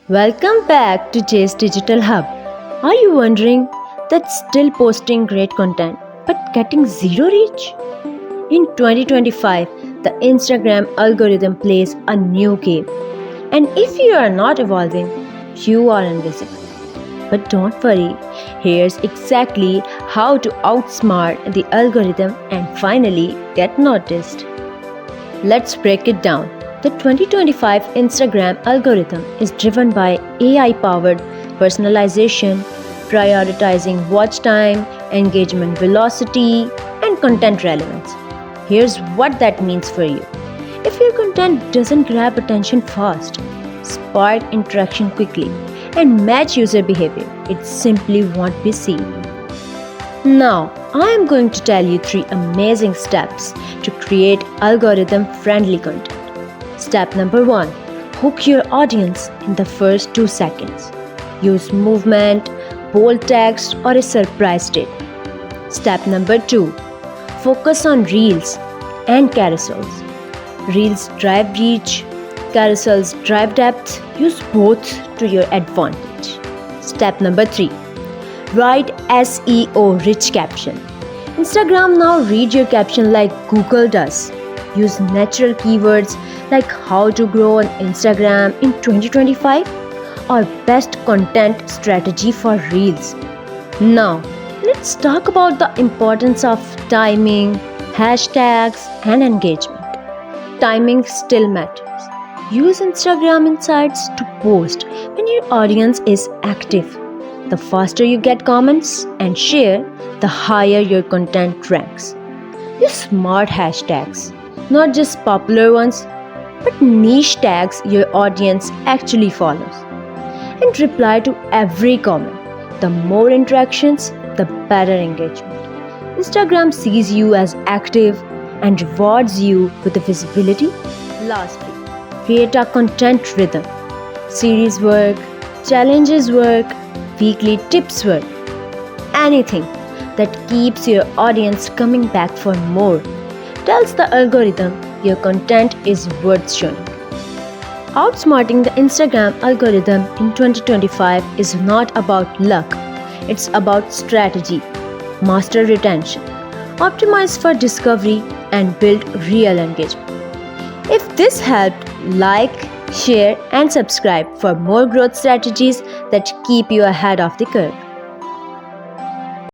Welcome back to Jay's Digital Hub. Are you wondering that still posting great content but getting zero reach? In 2025, the Instagram algorithm plays a new game. And if you are not evolving, you are invisible. But don't worry, here's exactly how to outsmart the algorithm and finally get noticed. Let's break it down. The 2025 Instagram algorithm is driven by AI powered personalization, prioritizing watch time, engagement velocity, and content relevance. Here's what that means for you. If your content doesn't grab attention fast, spark interaction quickly, and match user behavior, it simply won't be seen. Now, I am going to tell you 3 amazing steps to create algorithm friendly content. Step number 1. Hook your audience in the first 2 seconds. Use movement, bold text, or a surprise statement. Step number 2. Focus on reels and carousels. Reels drive reach, carousels drive depth. Use both to your advantage. Step number 3. Write SEO rich caption. Instagram now reads your caption like Google does. Use natural keywords like how to grow on Instagram in 2025 or best content strategy for reels. Now, let's talk about the importance of timing, hashtags, and engagement. Timing still matters. Use Instagram Insights to post when your audience is active. The faster you get comments and share, the higher your content ranks. Use smart hashtags, not just popular ones, but niche tags your audience actually follows. And reply to every comment. The more interactions, the better engagement. Instagram sees you as active and rewards you with the visibility. Lastly, create a content rhythm. Series work, challenges work, weekly tips work. Anything that keeps your audience coming back for more tells the algorithm your content is worth showing. Outsmarting the Instagram algorithm in 2025 is not about luck, it's about strategy. Master retention, optimize for discovery, and build real engagement. If this helped, like, share, and subscribe for more growth strategies that keep you ahead of the curve.